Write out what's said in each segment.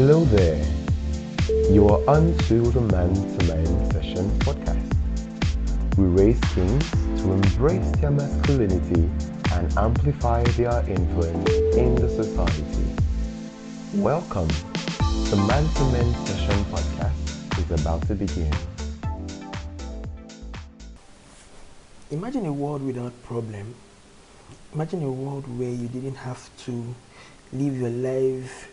Hello there. You are onto the Man-to-Man Session podcast. We raise kings to embrace their masculinity and amplify their influence in the society. Welcome. The Man-to-Man Session podcast is about to begin. Imagine a world without problem. Imagine a world where you didn't have to live your life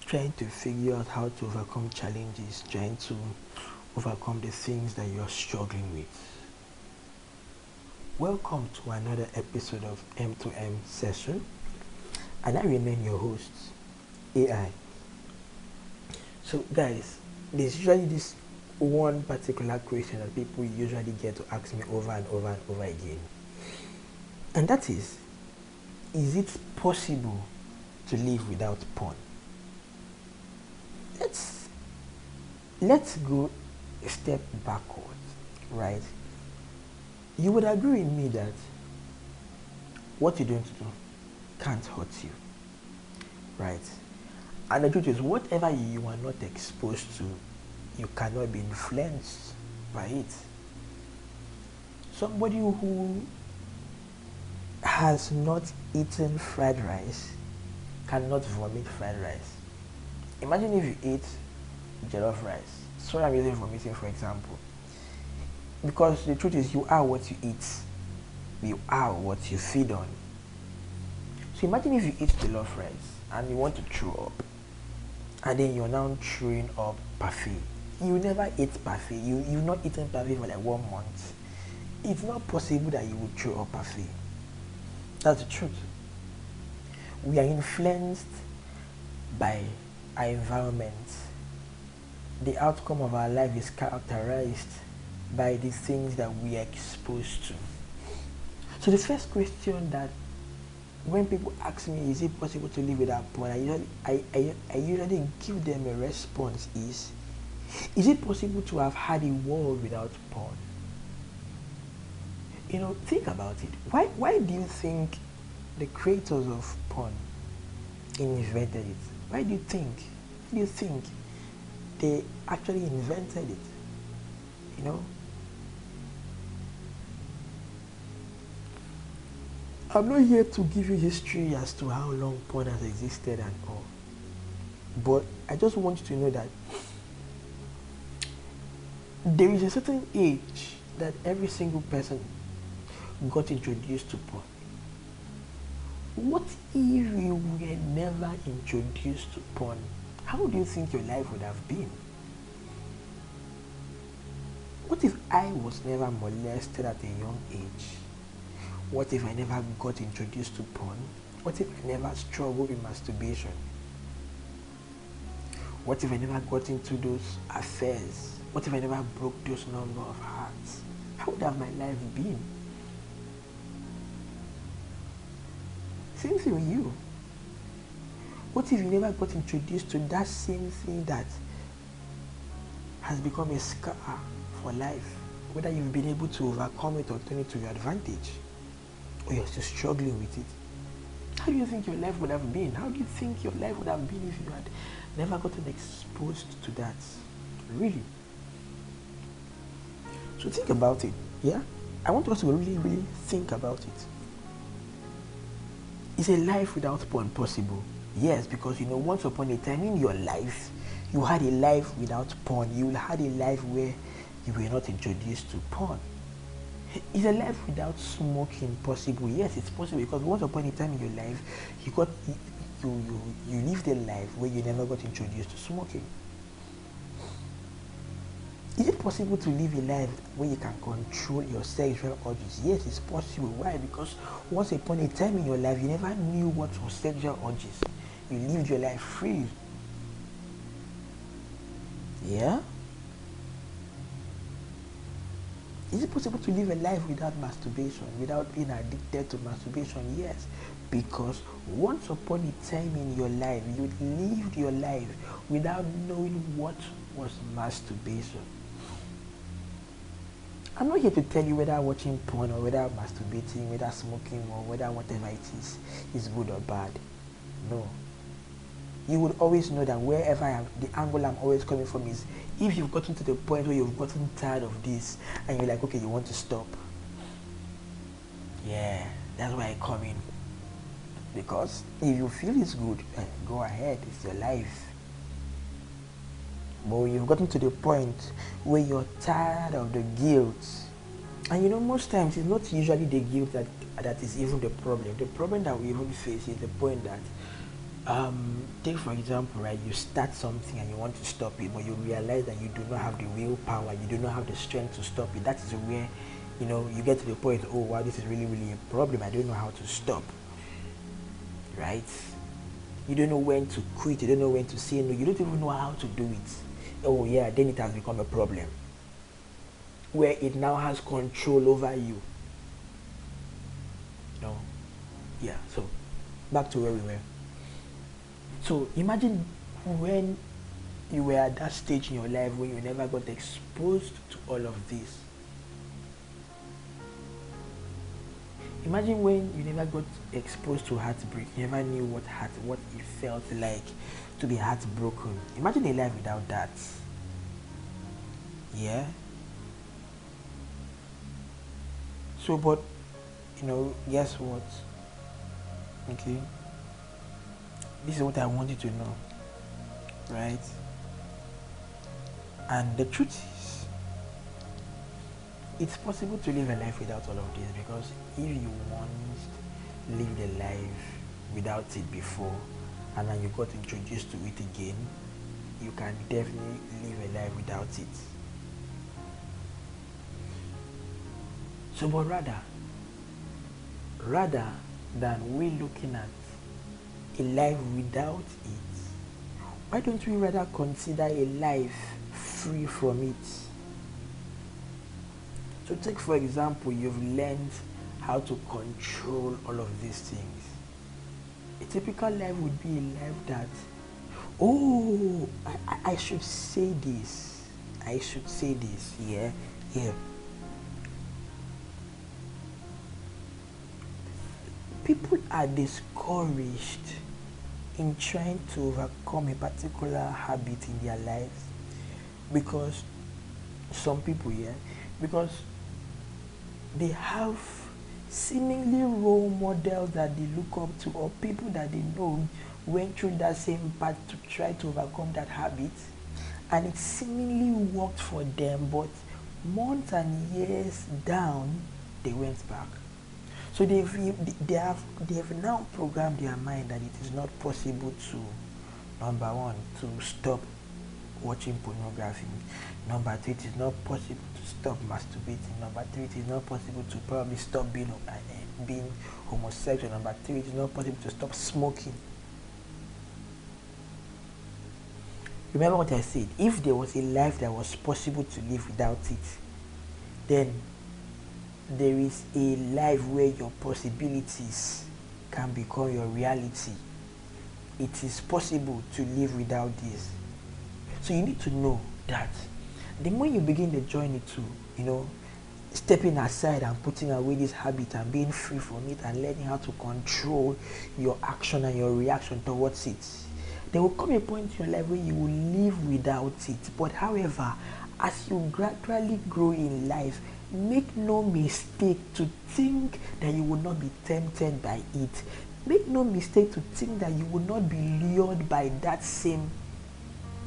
trying to figure out how to overcome challenges, trying to overcome the things that you're struggling with. Welcome to another episode of M2M session, and I remain your host, AI. So guys, there's usually this one particular question that people usually get to ask me over and over and over again, and that is it possible to live without porn? Let's go a step backwards, right? You would agree with me that what you don't do can't hurt you, right? And the truth is, whatever you are not exposed to, you cannot be influenced by it. Somebody who has not eaten fried rice cannot vomit fried rice. Imagine if you eat jollof rice. Sorry, I'm using vomiting for example. Because the truth is, you are what you eat. You are what you feed on. So imagine if you eat jollof rice and you want to throw up, and then you're now throwing up parfait. You never ate parfait. You've not eaten parfait for like 1 month. It's not possible that you would throw up parfait. That's the truth. We are influenced by our environment. The outcome of our life is characterized by the things that we are exposed to. So the first question that when people ask me, is it possible to live without porn, I usually give them a response is it possible to have had a world without porn? You know, think about it. Why do you think the creators of porn invented it? Why do you think they actually invented it? You know? I'm not here to give you history as to how long porn has existed and all. But I just want you to know that there is a certain age that every single person got introduced to porn. What if you were never introduced to porn? How do you think your life would have been? What if I was never molested at a young age? What if I never got introduced to porn? What if I never struggled with masturbation? What if I never got into those affairs? What if I never broke those number of hearts? How would have my life been? Same thing with you. What if you never got introduced to that same thing that has become a scar for life? Whether you've been able to overcome it or turn it to your advantage, or you're still struggling with it. How do you think your life would have been? How do you think your life would have been if you had never gotten exposed to that? Really? So think about it, yeah? I want us to really, really think about it. Is a life without porn possible? Yes, because you know, once upon a time in your life, you had a life without porn. You had a life where you were not introduced to porn. Is a life without smoking possible? Yes, it's possible, because once upon a time in your life, you lived a life where you never got introduced to smoking. Is it possible to live a life where you can control your sexual urges? Yes, it's possible. Why? Because once upon a time in your life, you never knew what was sexual urges. You lived your life free. Yeah? Is it possible to live a life without masturbation, without being addicted to masturbation? Yes, because once upon a time in your life, you lived your life without knowing what was masturbation. I'm not here to tell you whether watching porn or whether masturbating, whether smoking or whether whatever it is good or bad. No. you would always know that wherever the angle I'm always coming from is, if you've gotten to the point where you've gotten tired of this and you're like, okay, you want to stop. Yeah, that's why I come in. Because if you feel it's good, go ahead, it's your life. But you've gotten to the point where you're tired of the guilt. And most times it's not usually the guilt that is even the problem. The problem that we even face is the point that take for example, right, you start something and you want to stop it, but you realize that you do not have the willpower, you do not have the strength to stop it. That is where you get to the point, oh wow, this is really a problem, I don't know how to stop, right? You don't know when to quit, you don't know when to say no, you don't even know how to do it. Oh yeah, then it has become a problem where it now has control over you. Yeah, so back to where we were. So imagine when you were at that stage in your life when you never got exposed to all of this. Imagine when you never got exposed to heartbreak, you never knew what it felt like to be heartbroken. Imagine a life without that. Yeah. So, but guess what? Okay. This is what I want you to know, right? And the truth is, it's possible to live a life without all of this, because if you once lived a life without it before and then you got introduced to it again, you can definitely live a life without it. So, but rather than we looking at a life without it, why don't we rather consider a life free from it? So take for example, you've learned how to control all of these things. A typical life would be a life that, oh, I should say this. Yeah. People are discouraged in trying to overcome a particular habit in their lives because some people, because they have seemingly role models that they look up to, or people that they know went through that same path to try to overcome that habit, and it seemingly worked for them, but months and years down, they went back. So they have now programmed their mind that it is not possible to, number one, to stop watching pornography. Number two, it is not possible to stop masturbating. Number three, it is not possible to probably stop being homosexual. Number three, it is not possible to stop smoking. Remember what I said, if there was a life that was possible to live without it, then there is a life where your possibilities can become your reality. It is possible to live without this. So you need to know that the more you begin the journey to, stepping aside and putting away this habit and being free from it and learning how to control your action and your reaction towards it, there will come a point in your life where you will live without it. But however, as you gradually grow in life, make no mistake to think that you will not be tempted by it. Make no mistake to think that you will not be lured by that same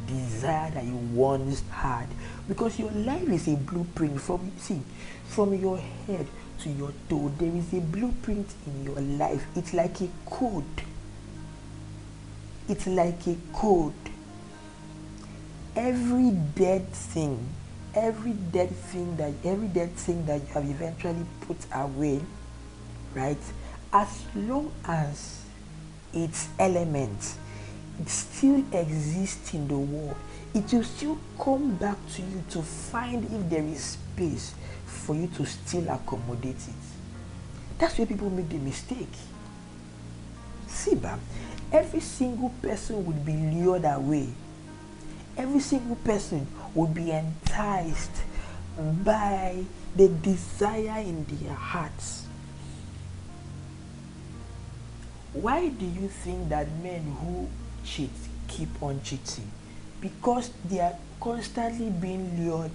desire that you once had, because your life is a blueprint. From your head to your toe, there is a blueprint in your life. It's like a code. Every dead thing that you have eventually put away, right, as long as its elements, it still exists in the world, it will still come back to you to find if there is space for you to still accommodate it. That's where people make the mistake. See, every single person would be lured away. Every single person would be enticed by the desire in their hearts. Why do you think that men who cheat keep on cheating because they are constantly being lured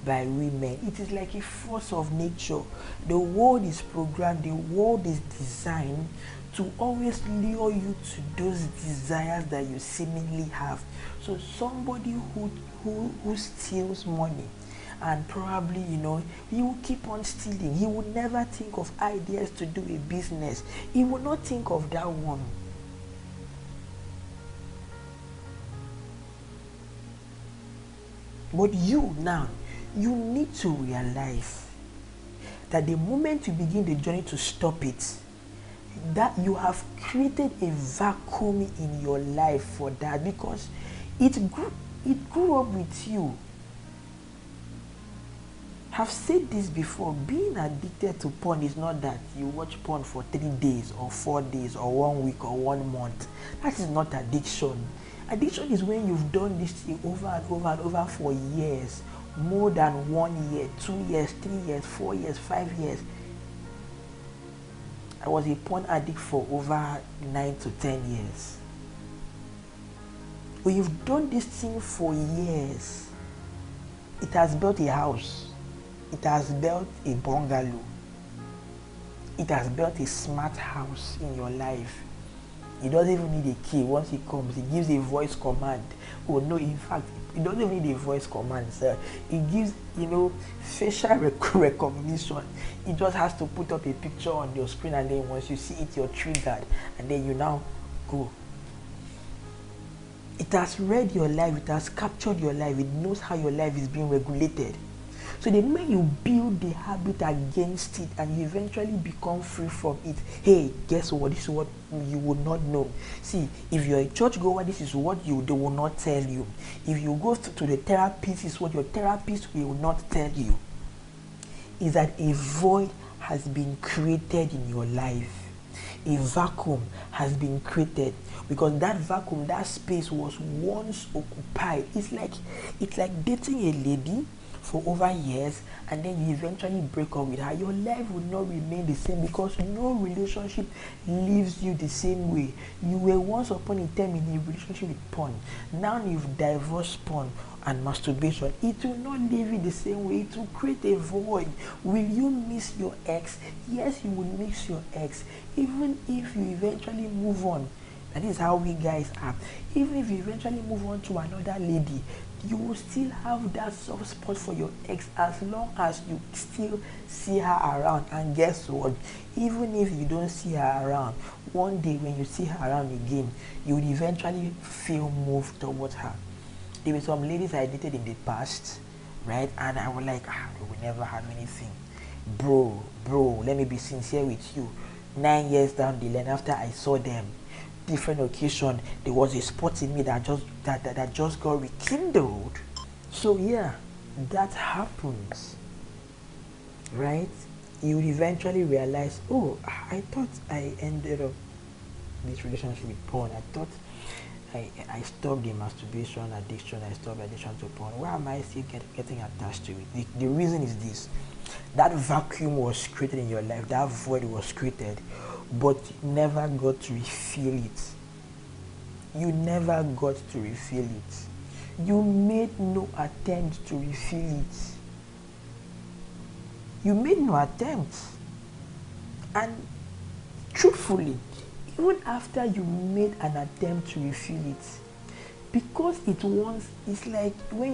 by women. It is like a force of nature. The world is programmed, the world is designed to always lure you to those desires that you seemingly have. So somebody who steals money and probably he will keep on stealing. He will never think of ideas to do a business. He will not think of that one. But you now, you need to realize that the moment you begin the journey to stop it, that you have created a vacuum in your life for that, because it grew up with you. I've said this before, being addicted to porn is not that you watch porn for 3 days or 4 days or 1 week or 1 month. That is not addiction. Addiction is when you've done this thing over and over and over for years, more than 1 year, 2 years, 3 years, 4 years, 5 years. I was a porn addict for over 9 to 10 years. When you've done this thing for years, it has built a house, it has built a bungalow, it has built a smart house in your life. It doesn't even need a key. Once it comes, it gives a voice command. Oh no, in fact, it doesn't even need a voice command, sir. It gives, facial recognition. It just has to put up a picture on your screen, and then once you see it, you're triggered, and then you now go. It has read your life, it has captured your life, it knows how your life is being regulated. So the moment you build the habit against it and you eventually become free from it, hey, guess what? This is what you would not know. See, if you're a church goer, this is what they will not tell you. If you go to the therapist, this is what your therapist will not tell you. Is that a void has been created in your life. A vacuum has been created, because that vacuum, that space was once occupied. It's like dating a lady for over years, and then you eventually break up with her. Your life will not remain the same, because no relationship leaves you the same way. You were once upon a time in a relationship with porn. Now you've divorced porn and masturbation. It will not leave you the same way. It will create a void. Will you miss your ex? Yes, you will miss your ex, even if you eventually move on. That is how we guys are. Even if you eventually move on to another lady, you will still have that soft spot for your ex as long as you still see her around. And guess what? Even if you don't see her around, one day when you see her around again, you will eventually feel moved towards her. There were some ladies I dated in the past, right? And I was like, we will never have anything. Bro, let me be sincere with you. 9 years down the line, after I saw them, different occasion, there was a spot in me that just got rekindled. So yeah, that happens, right? You will eventually realize, oh, I thought I ended up this relationship with porn. I thought I stopped the masturbation addiction. I stopped addiction to porn. Why am I still getting attached to it? The reason is this: that vacuum was created in your life. That void was created, but you never got to refill it. You never got to refill it. You made no attempt to refill it. You made no attempt. And truthfully, even after you made an attempt to refill it, because it's like when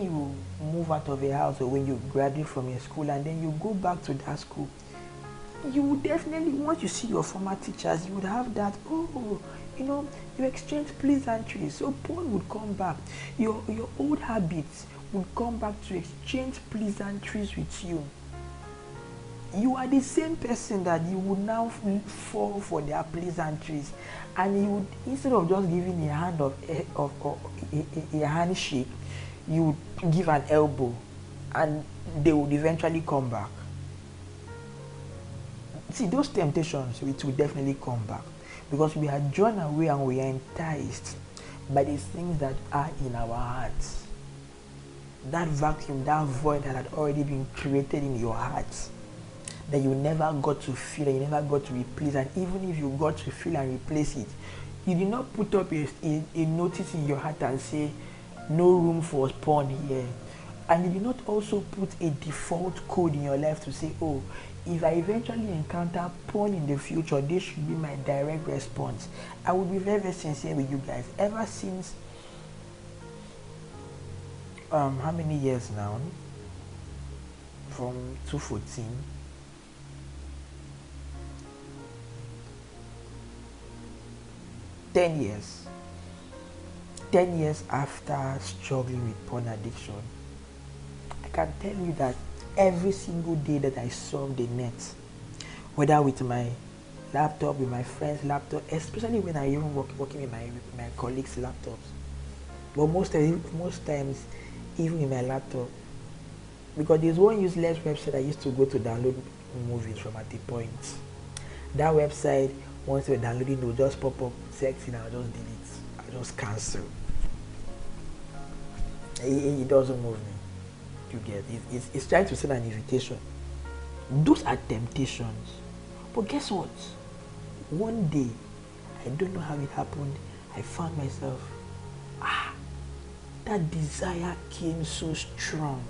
you move out of a house, or when you graduate from a school and then you go back to that school, you would definitely, once you see your former teachers, you would have that, you exchange pleasantries. So porn would come back. Your old habits would come back to exchange pleasantries with you. You are the same person that you would now fall for their pleasantries, and you would, instead of just giving a handshake, you would give an elbow, and they would eventually come back. See, those temptations, it will definitely come back, because we are drawn away and we are enticed by the things that are in our hearts. That vacuum, that void that had already been created in your heart, that you never got to fill and you never got to replace. And even if you got to fill and replace it, You did not put up a notice in your heart and say, no room for porn here. And you did not also put a default code in your life to say, oh, if I eventually encounter porn in the future, this should be my direct response. I will be very, very sincere with you guys. Ever since, how many years now? From 2014. Ten years after struggling with porn addiction, I can tell you that every single day that I surf the net, whether with my laptop, with my friend's laptop, especially when I even working with my colleagues' laptops, but most times even with my laptop, because there's one useless website I used to go to download movies from at the point. That website, once you're downloading, it will just pop up sexy and I'll just delete. I'll just cancel. It doesn't move me. You get it? It's trying to send an invitation. Those are temptations. But guess what? One day, I don't know how it happened, I found myself, that desire came so strong.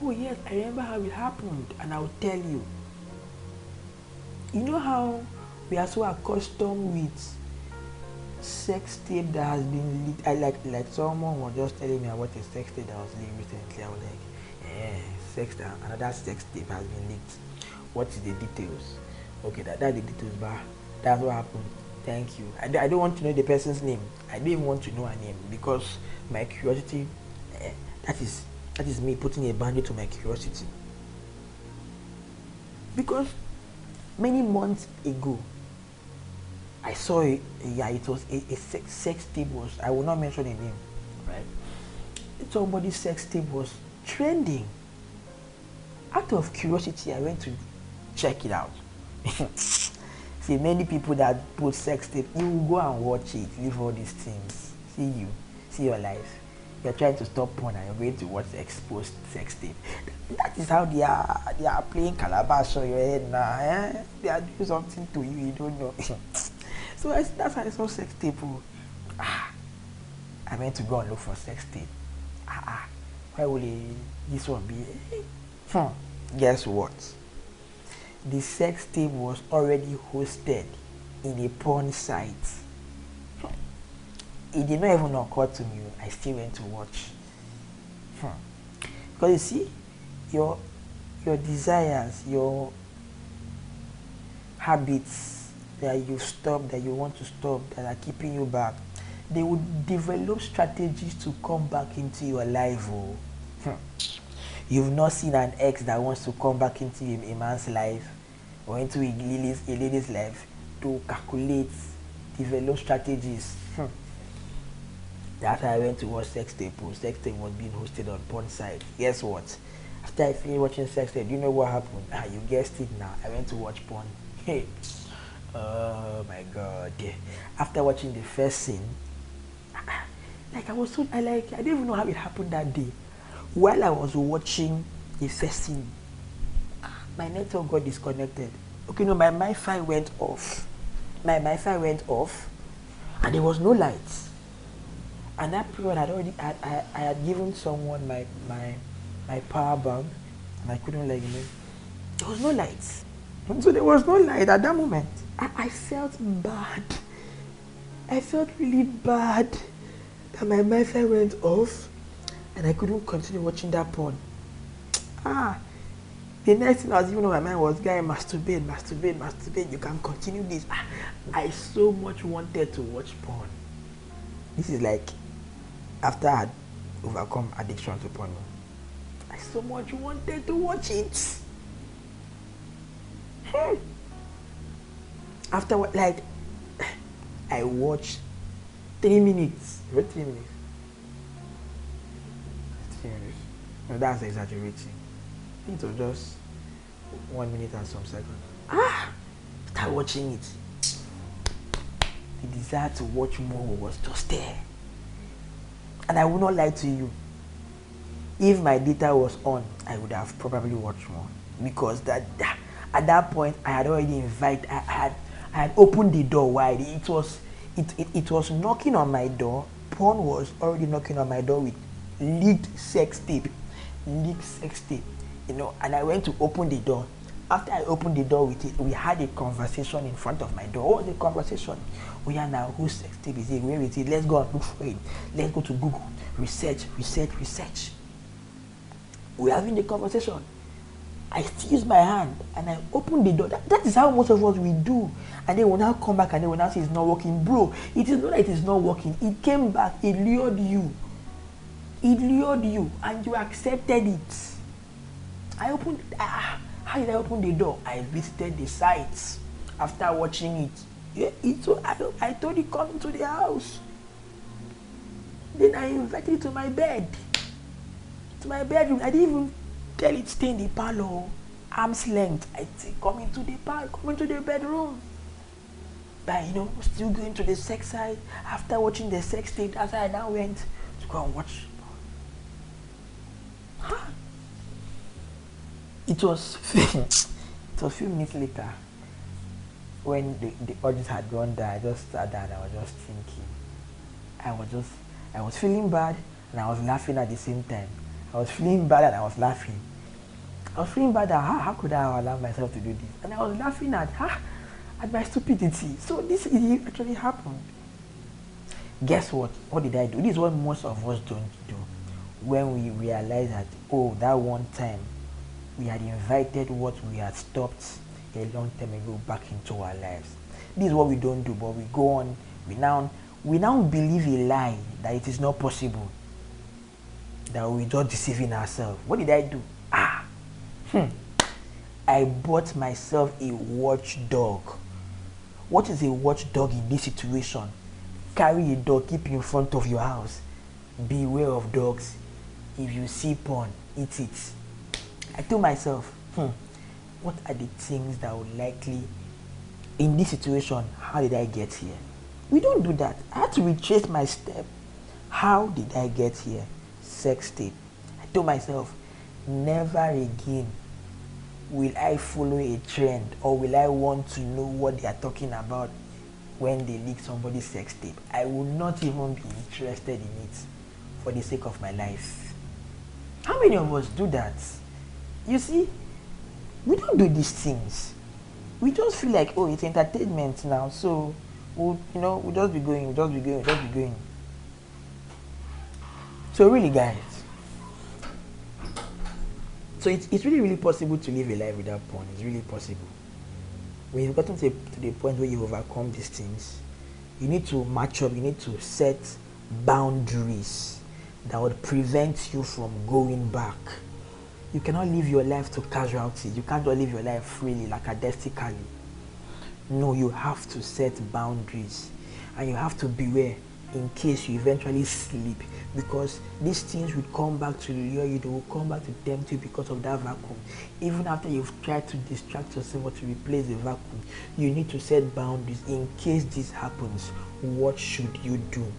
Oh yes, I remember how it happened, and I'll tell you. You know how we are so accustomed with sex tape that has been leaked? Like someone was just telling me about a sex tape that was leaked recently. I was like, another sex tape has been leaked. What is the details? Okay, that's the details, but that's what happened. Thank you. I don't want to know the person's name. I don't even want to know her name because my curiosity, that is me putting a boundary to my curiosity. Because many months ago, I saw it was a sex tape was, I will not mention the name, right? Somebody's sex tape was trending. Out of curiosity, I went to check it out. See, many people that put sex tape, you will go and watch it, leave all these things. See your life. You're trying to stop porn and you're going to watch exposed sex tape. That is how they are playing calabash on your head now. Eh? They are doing something to you, you don't know. So that's how I saw sex tape. I went to go and look for sex tape. Why would this one be? Guess what? The sex tape was already hosted in a porn site. It did not even occur to me. I still went to watch. Because you see, your desires, your habits that you stop, that you want to stop, that are keeping you back, they would develop strategies to come back into your life. You've not seen an ex that wants to come back into a man's life or into a lady's life to calculate, develop strategies. That's why I went to watch sex tape. Sex tape was being hosted on porn site. Guess what? After I finished watching sex tape, do you know what happened? You guessed it now. I went to watch porn. Hey. Oh my God. After watching the first scene, I didn't even know how it happened that day. While I was watching the first scene, my network got disconnected. Okay, no, my Wi-Fi went off. My Wi-Fi went off, and there was no lights. And that period, I had given someone my power bank, and I couldn't there was no lights. So there was no light at that moment. I felt bad. I felt really bad that my Wi-Fi went off, and I couldn't continue watching that porn. The next thing I was even on my mind was, guy, masturbate. You can continue this. I so much wanted to watch porn. This is like after I had overcome addiction to porn. I so much wanted to watch it. After what, I watched 3 minutes. What 3 minutes? 3 minutes. No, that's exaggerating. I think it was just 1 minute and some seconds. Start watching it. The desire to watch more was just there. And I will not lie to you. If my data was on, I would have probably watched more. Because at that point, I had already I had opened the door wide. It It was knocking on my door. Porn was already knocking on my door with leaked sex tape. Leaked sex tape. And I went to open the door. After I opened the door with it, we had a conversation in front of my door. What was the conversation? We are now, whose sex tape is it? Where is it? Let's go and look for it. Let's go to Google. Research. We're having the conversation. I still use my hand and I open the door. That is how most of us we do. And they will now come back and they will now say it's not working. Bro, it is not that it is not working. It came back. It lured you. And you accepted it. How did I open the door? I visited the sites after watching it. I told it come into the house. Then I invited it to my bed. To my bedroom. I didn't even tell it stay in the parlor. Arm's length. I say come into the bedroom. But still going to the sex side. After watching the sex tape, that's why I now went to go and watch. It was a few minutes later when the urges had gone down. I just sat down and I was just thinking. I was feeling bad and I was laughing at the same time. I was feeling bad and I was laughing. I was feeling bad that how could I allow myself to do this? And I was laughing at my stupidity. So this actually happened. Guess what? What did I do? This is what most of us don't do. When we realize that, that one time we had invited what we had stopped a long time ago back into our lives. This is what we don't do, but we go on. We now believe a lie that it is not possible. That we're just deceiving ourselves. What did I do? I bought myself a watchdog. What is a watchdog in this situation? Carry a dog, keep in front of your house. Beware of dogs. If you see porn, eat it. I told myself, what are the things that would likely, in this situation, how did I get here? We don't do that. I had to retrace my step. How did I get here? Sex tape. I told myself, never again will I follow a trend or will I want to know what they are talking about when they leak somebody's sex tape. I will not even be interested in it for the sake of my life. How many of us do that? You see, we don't do these things. We just feel like, it's entertainment now, so we'll just be going. So really, guys, so it's really, really possible to live a life without porn. It's really possible. When you've gotten to the point where you've overcome these things, you need to match up. You need to set boundaries that would prevent you from going back. You cannot live your life to casualty. You can't just live your life freely, lackadaisically. No, you have to set boundaries. And you have to beware in case you eventually sleep. Because these things will come back to lure you. They will come back to tempt you because of that vacuum. Even after you've tried to distract yourself or to replace the vacuum, you need to set boundaries. In case this happens, what should you do?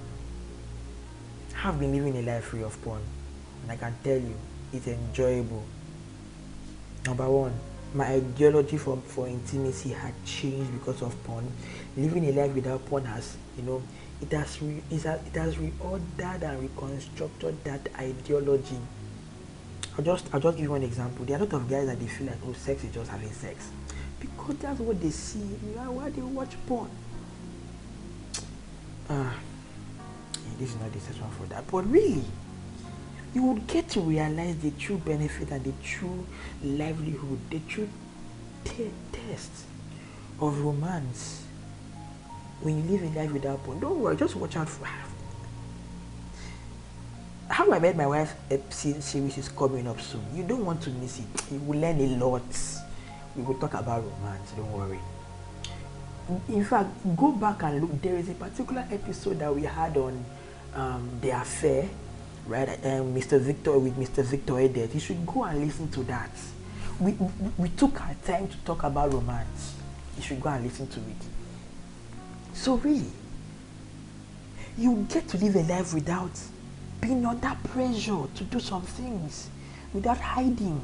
I've been living a life free of porn. And I can tell you, it's enjoyable. Number one, my ideology for intimacy had changed because of porn. Living a life without porn has, it has reordered and reconstructed that ideology. I'll just give you one example. There are a lot of guys that they feel like, sex is just having sex. Because that's what they see. Why they watch porn. This is not the session for that. But really, you would get to realize the true benefit and the true livelihood, the true test of romance when you live a life without porn. Don't worry, just watch out for How I Met My Wife series is coming up soon. You don't want to miss it. You will learn a lot. We will talk about romance, don't worry. In fact, go back and look. There is a particular episode that we had on The Affair, right? Mr. Victor Edet. You should go and listen to that. We took our time to talk about romance. You should go and listen to it. So really, you get to live a life without being under pressure to do some things, without hiding.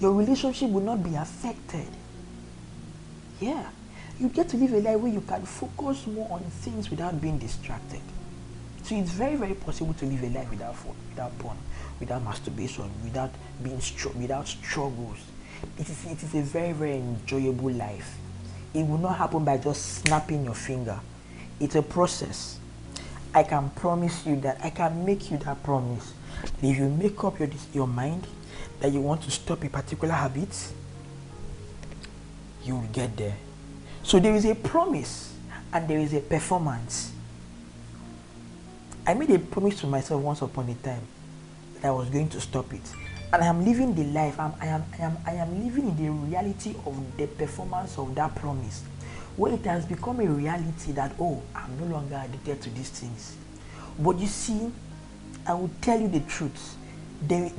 Your relationship will not be affected. Yeah. You get to live a life where you can focus more on things without being distracted. So it's very, very possible to live a life without phone, without porn, without masturbation, without without struggles. It is a very, very enjoyable life. It will not happen by just snapping your finger. It's a process. I can promise you that. I can make you that promise. If you make up your mind that you want to stop a particular habit, you will get there. So there is a promise and there is a performance. I made a promise to myself once upon a time that I was going to stop it, and I am living the life. I am living in the reality of the performance of that promise, where it has become a reality that, oh, I'm no longer addicted to these things. But you see, I will tell you the truth.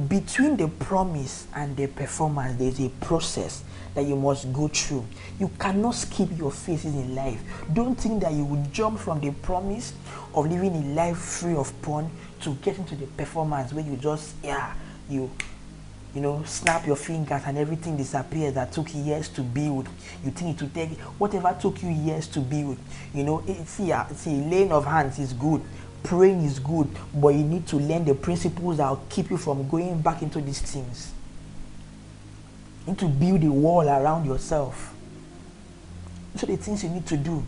Between the promise and the performance, there is a process that you must go through. You cannot skip your phases in life. Don't think that you will jump from the promise of living a life free of porn to get into the performance where you just, you snap your fingers and everything disappears that took years to build. You think it will take whatever took you years to build. See, laying of hands is good. Praying is good, but you need to learn the principles that will keep you from going back into these things. You need to build a wall around yourself. Those are the things you need to do.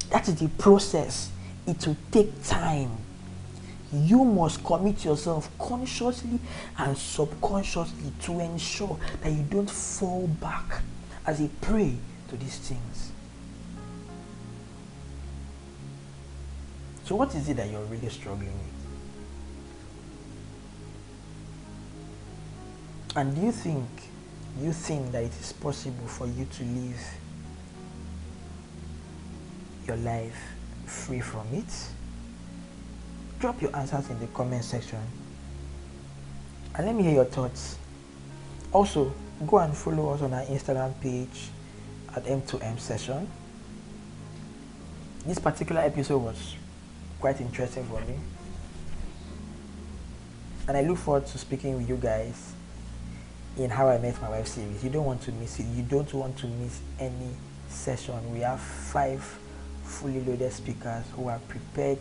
That is the process. It will take time. You must commit yourself consciously and subconsciously to ensure that you don't fall back as a prey to these things. So what is it that you're really struggling with? And do you think that it is possible for you to live your life free from it? Drop your answers in the comment section and let me hear your thoughts. Also, go and follow us on our Instagram page at M2M session. This particular episode was quite interesting for me, and I look forward to speaking with you guys in How I Met My Wife series. You don't want to miss it. You don't want to miss any session. We have 5 fully loaded speakers who are prepared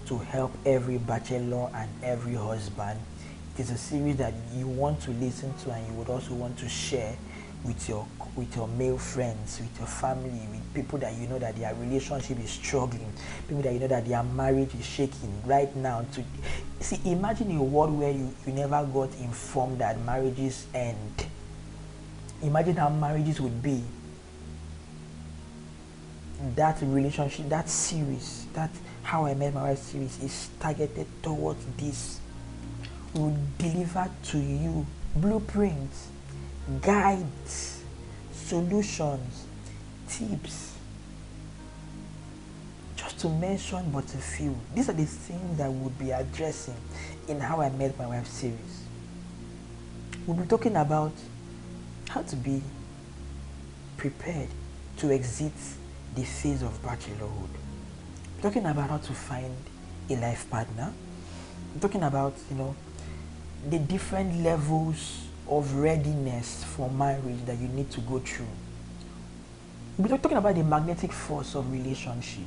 to help every bachelor and every husband. It is a series that you want to listen to and you would also want to share with your male friends, with your family, with people that you know that their relationship is struggling, people that you know that their marriage is shaking right now. See, imagine a world where you never got informed that marriages end. Imagine how marriages would be. That relationship, that series, that How I Met My Wife series is targeted towards this. We will deliver to you blueprints, guides, solutions, tips, just to mention but a few. These are the things that we'll be addressing in How I Met My Wife series. We'll be talking about how to be prepared to exit the phase of bachelorhood. We're talking about how to find a life partner. We're talking about, the different levels of readiness for marriage that you need to go through. We're talking about the magnetic force of relationship.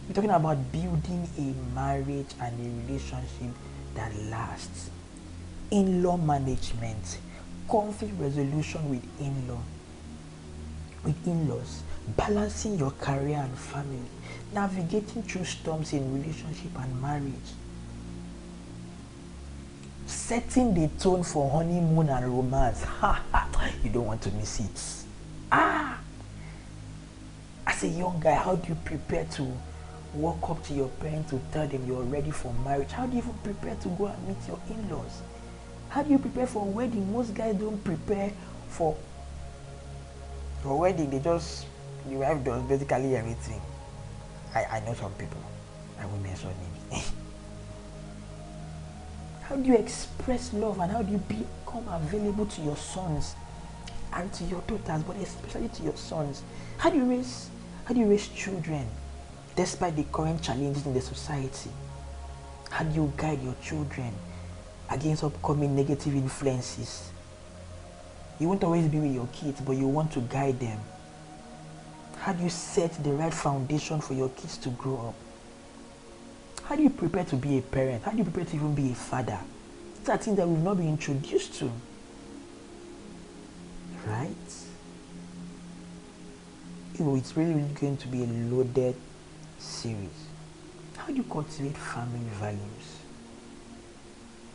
We're talking about building a marriage and a relationship that lasts. In-law management, conflict resolution with in-laws, balancing your career and family, navigating through storms in relationship and marriage, setting the tone for honeymoon and romance. You don't want to miss it. As a young guy, how do you prepare to walk up to your parents to tell them you're ready for marriage? How do you even prepare to go and meet your in-laws? How do you prepare for a wedding? Most guys don't prepare for a wedding. The wife does basically everything. I know some people. I won't mention names. How do you express love and how do you become available to your sons and to your daughters, but especially to your sons? How do you raise children despite the current challenges in the society? How do you guide your children against upcoming negative influences? You won't always be with your kids, but you want to guide them. How do you set the right foundation for your kids to grow up? How do you prepare to be a parent? How do you prepare to even be a father? These are things that we've not been introduced to. Right? It's really, really going to be a loaded series. How do you cultivate family values?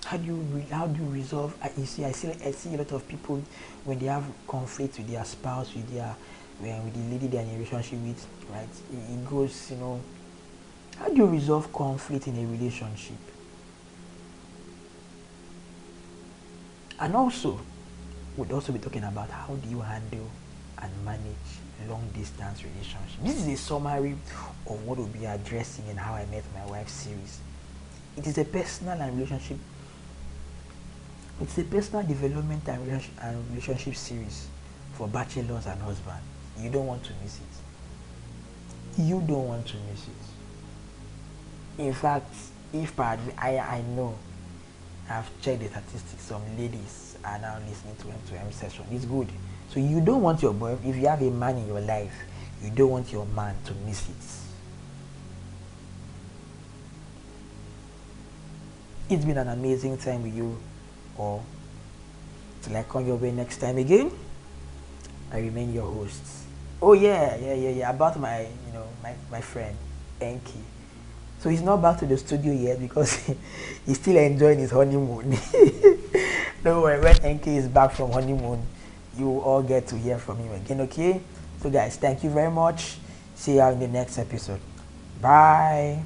How do you resolve? I see a lot of people when they have conflict with their spouse, with the lady they're in a relationship with, right? It goes, how do you resolve conflict in a relationship? And also, we'll also be talking about how do you handle and manage long distance relationship. This is a summary of what we'll be addressing in How I Met My Wife series. It is a personal and relationship. It's a personal development and relationship series for bachelors and husbands. You don't want to miss it. You don't want to miss it. In fact, I know, I've checked the statistics, some ladies are now listening to M2M session. It's good. So you don't want your boy, if you have a man in your life, you don't want your man to miss it. It's been an amazing time with you all. Till I come your way next time again, I remain your host. Oh yeah. About my friend Enki. So he's not back to the studio yet because he's still enjoying his honeymoon. Don't worry, when Enki is back from honeymoon, you will all get to hear from him again, okay? So guys, thank you very much. See you in the next episode. Bye.